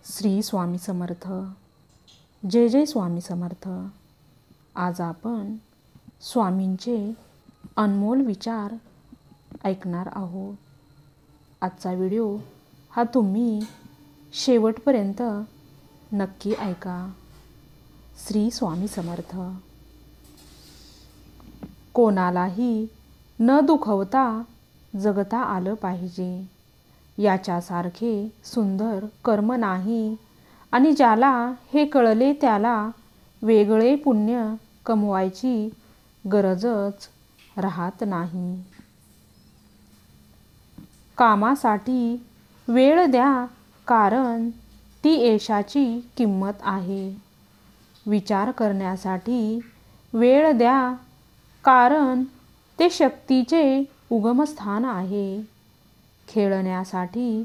श्री स्वामी समर्थ. जय जय स्वामी समर्थ. आज आपण स्वामींचे अनमोल विचार ऐकणार आहोत. आजचा व्हिडिओ हा तुम्ही शेवटपर्यंत नक्की ऐका. श्री स्वामी समर्थ. कोणालाही न दुखवता जगता आलं पाहिजे याच्यासारखे सुंदर कर्म नाही, आणि ज्याला हे कळले त्याला वेगळे पुण्य कमवायची गरजच राहत नाही. कामासाठी वेळ द्या, कारण ती यशाची किंमत आहे. विचार करण्यासाठी वेळ द्या, कारण ते शक्तीचे उगमस्थान आहे. खेळण्यासाठी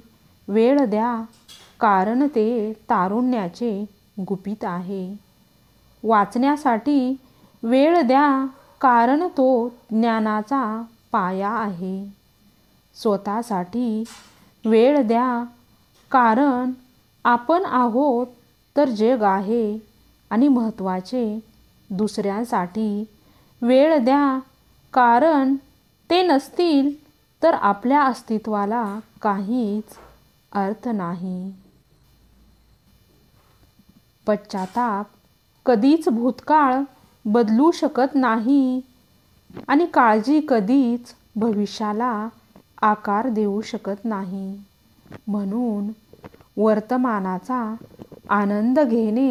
वेळ द्या, कारण ते तारुण्याचे गुपित आहे. वाचण्यासाठी वेळ द्या, कारण तो ज्ञानाचा पाया आहे. स्वतःसाठी वेळ द्या, कारण आपण आहोत तर जग आहे. आणि महत्त्वाचे दुसऱ्यांसाठी वेळ द्या, कारण ते नसतील तर आपल्या अस्तित्वाला काहीच अर्थ नाही. पश्चाताप कधीच भूतकाळ बदलू शकत नाही, आणि काळजी कधीच भविष्याला आकार देऊ शकत नाही. म्हणून वर्तमानाचा आनंद घेणे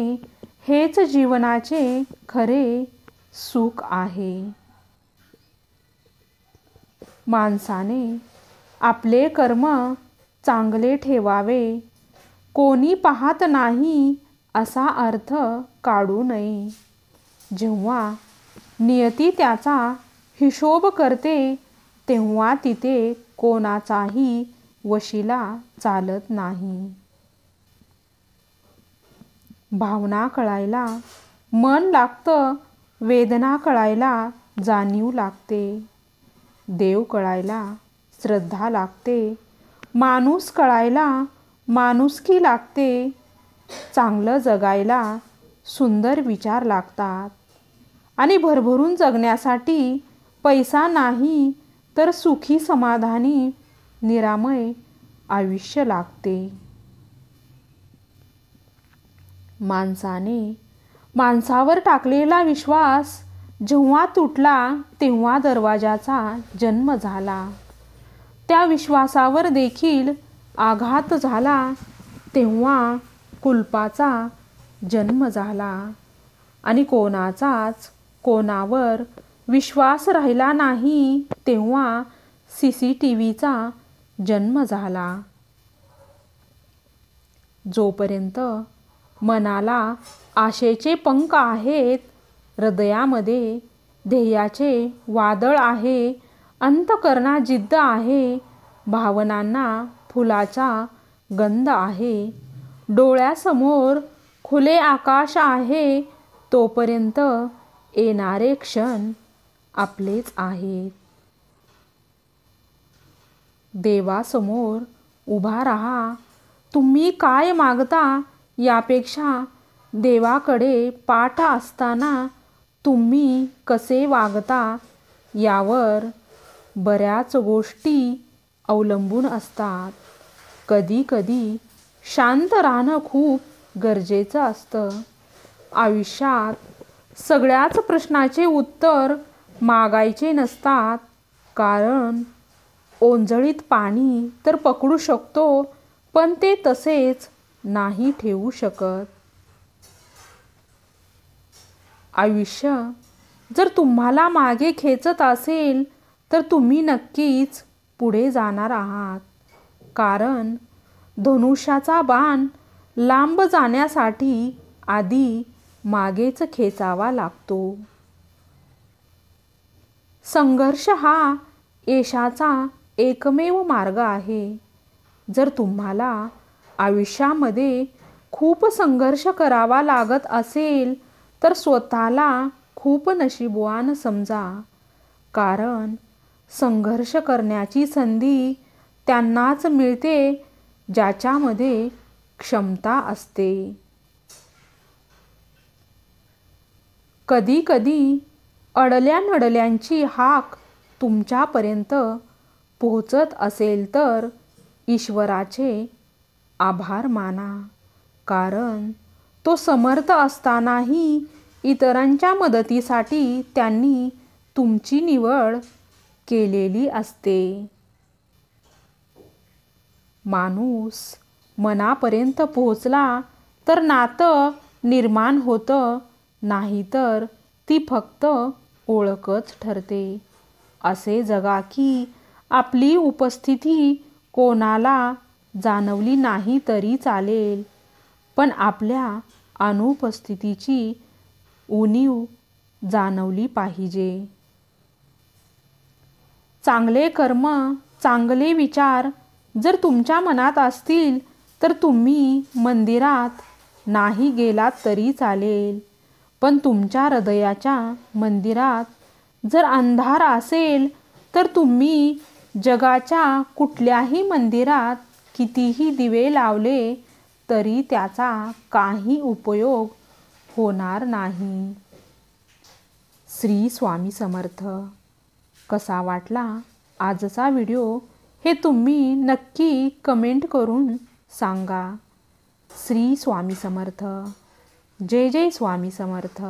हेच जीवनाचे खरे सुख आहे. माणसाने आपले कर्म चांगले ठेवावे, कोणी पाहत नाही असा अर्थ काढू नये. जेव्हा नियती त्याचा हिशोब करते, तेव्हा तिथे कोणाचाही वशिला चालत नाही. भावना कळायला मन लागतं, वेदना कळायला जाणीव लागते. देव कळायला श्रद्धा लागते, माणूस कळायला माणुसकी लागते. चांगलं जगायला सुंदर विचार लागतात, आणि भरभरून जगण्यासाठी पैसा नाही तर सुखी समाधानी निरामय आयुष्य लागते. माणसाने माणसावर टाकलेला विश्वास जेव्हा तुटला, तेव्हा दरवाजाचा जन्म झाला. त्या विश्वासावर देखील आघात झाला, तेव्हा कुलपाचा जन्म झाला. आणि कोणाचाच कोणावर विश्वास राहिला नाही, तेव्हा CCTVचा जन्म झाला. जोपर्यंत मनाला आशेचे पंख आहेत, हृदयामध्ये ध्येयाचे वादळ आहे, अंतःकरणात जिद्द आहे, भावनांना फुलाचा गंध आहे, डोळ्यासमोर खुले आकाश आहे, तोपर्यंत येणारे क्षण आपलेच आहेत. देवासमोर उभा राहा. तुम्ही काय मागता यापेक्षा देवाकडे पाठ असताना तुम्ही कसे वागता यावर बऱ्याच गोष्टी अवलंबून असतात. कधी कधी शांत राहणं खूप गरजेचं असतं. आयुष्यात सगळ्याच प्रश्नाचे उत्तर मागायचे नसतात, कारण ओंजळीत पाणी तर पकडू शकतो, पण ते तसेच नाही ठेवू शकत. आयुष्य जर तुम्हाला मागे खेचत असेल तर तुम्ही नक्कीच पुढे जाणार आहात, कारण धनुष्याचा बाण लांब जाण्यासाठी आधी मागेच खेचावा लागतो. संघर्ष हा यशाचा एकमेव मार्ग आहे. जर तुम्हाला आयुष्यामध्ये खूप संघर्ष करावा लागत असेल तर स्वतःला खूप नशीबवान समजा, कारण संघर्ष करण्याची संधी त्यांनाच मिळते ज्याच्यामध्ये क्षमता असते. कधी कधी अडल्या नडल्यांची हाक तुमच्यापर्यंत पोहोचत असेल तर ईश्वराचे आभार माना, कारण तो समर्थ असतानाही इतरांच्या मदतीसाठी त्यांनी तुमची निवड केलेली असते. माणूस मनापर्यंत पोहोचला तर नातं निर्माण होतं, नाहीतर ती फक्त ओळखच ठरते. असे जगा की आपली उपस्थिती कोणाला जाणवली नाही तरी चालेल, पण आपल्या अनुपस्थितीची उणीव जाणवली पाहिजे. चांगले कर्म, चांगले विचार जर तुमच्या मनात असतील तर तुम्ही मंदिरात नाही गेलात तरी चालेल, पण तुमच्या हृदयाच्या मंदिरात जर अंधार असेल तर तुम्ही जगाच्या कुठल्याही मंदिरात कितीही दिवे लावले तरी त्याचा काही उपयोग होणार नाही. श्री स्वामी समर्थ. कसा वाटला आजचा व्हिडिओ हे तुम्ही नक्की कमेंट करून सांगा. श्री स्वामी समर्थ. जय जय स्वामी समर्थ.